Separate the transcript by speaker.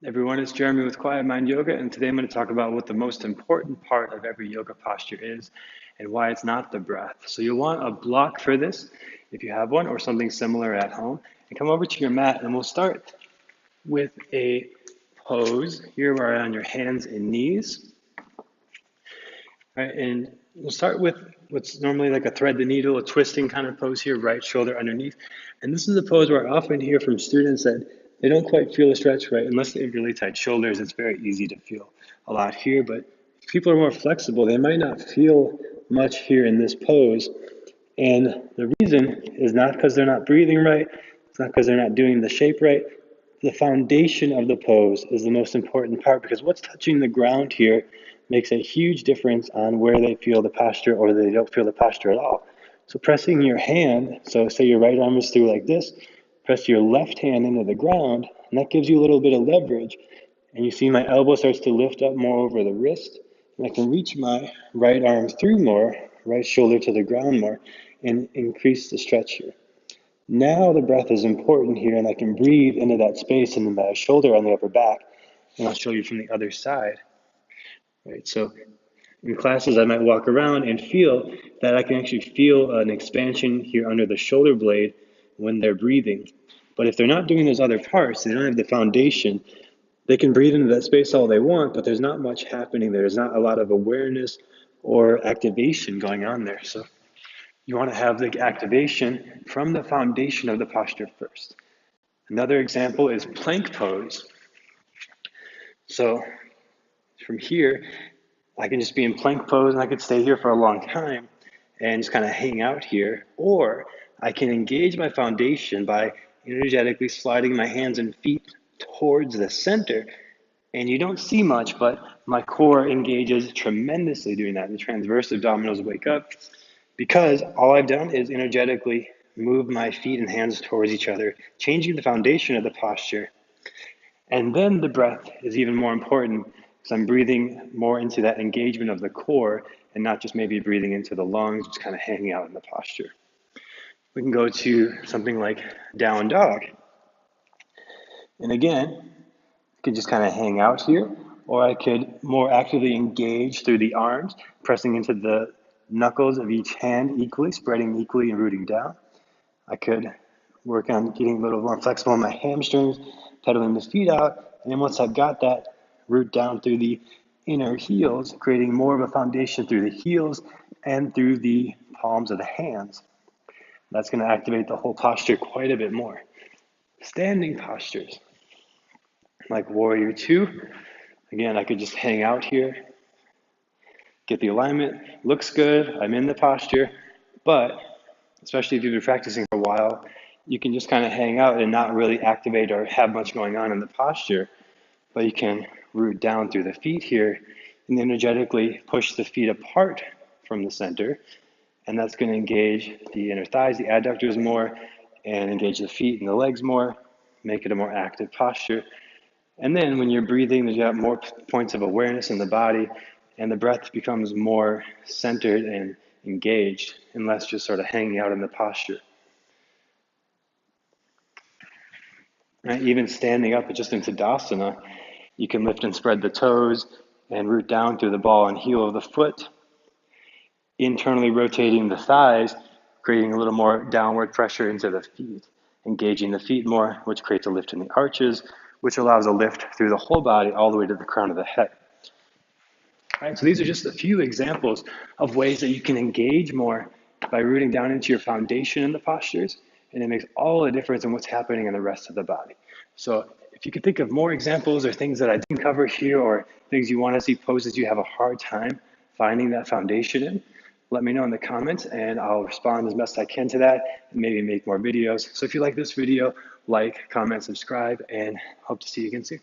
Speaker 1: Everyone, it's Jeremy with Quiet Mind Yoga, and today I'm going to talk about what the most important part of every yoga posture is and why it's not the breath. So you'll want a block for this if you have one or something similar at home. And come over to your mat and we'll start with a pose here where on your hands and knees. All right, and we'll start with what's normally like a thread the needle, a twisting kind of pose here, right shoulder underneath. And this is a pose where I often hear from students that they don't quite feel a stretch right unless they have really tight shoulders. It's very easy to feel a lot here, but if people are more flexible, they might not feel much here in this pose. And the reason is not because they're not breathing right, it's not because they're not doing the shape right. The foundation of the pose is the most important part because what's touching the ground here makes a huge difference on where they feel the posture or they don't feel the posture at all. So pressing your hand, so say your right arm is through like this, press your left hand into the ground, and that gives you a little bit of leverage. And you see my elbow starts to lift up more over the wrist, and I can reach my right arm through more, right shoulder to the ground more, and increase the stretch here. Now the breath is important here, and I can breathe into that space in my shoulder on the upper back, and I'll show you from the other side. Right, so in classes, I might walk around and feel that I can actually feel an expansion here under the shoulder blade when they're breathing. But if they're not doing those other parts, they don't have the foundation, they can breathe into that space all they want, but there's not much happening there. There's not a lot of awareness or activation going on there. So you want to have the activation from the foundation of the posture first. Another example is plank pose. So from here, I can just be in plank pose and I could stay here for a long time and just kind of hang out here. Or I can engage my foundation by energetically sliding my hands and feet towards the center. And you don't see much, but my core engages tremendously doing that. The transverse abdominals wake up because all I've done is energetically move my feet and hands towards each other, changing the foundation of the posture. And then the breath is even more important because I'm breathing more into that engagement of the core and not just maybe breathing into the lungs, just kind of hanging out in the posture. We can go to something like down dog. And again, you can just kind of hang out here, or I could more actively engage through the arms, pressing into the knuckles of each hand equally, spreading equally and rooting down. I could work on getting a little more flexible in my hamstrings, pedaling the feet out, and then once I've got that, root down through the inner heels, creating more of a foundation through the heels and through the palms of the hands. That's going to activate the whole posture quite a bit more. Standing postures, like Warrior Two. Again, I could just hang out here, get the alignment, looks good, I'm in the posture, but especially if you've been practicing for a while, you can just kind of hang out and not really activate or have much going on in the posture, but you can root down through the feet here and energetically push the feet apart from the center, and that's going to engage the inner thighs, the adductors more, and engage the feet and the legs more, make it a more active posture. And then when you're breathing, you have more points of awareness in the body, and the breath becomes more centered and engaged, and less just sort of hanging out in the posture. Right? Even standing up just in Tadasana, you can lift and spread the toes and root down through the ball and heel of the foot, internally rotating the thighs, creating a little more downward pressure into the feet, engaging the feet more, which creates a lift in the arches, which allows a lift through the whole body all the way to the crown of the head. All right, so these are just a few examples of ways that you can engage more by rooting down into your foundation in the postures, and it makes all the difference in what's happening in the rest of the body. So if you could think of more examples or things that I didn't cover here or things you want to see, poses you have a hard time finding that foundation in, let me know in the comments and I'll respond as best I can to that and maybe make more videos. So if you like this video, like, comment, subscribe, and hope to see you again soon.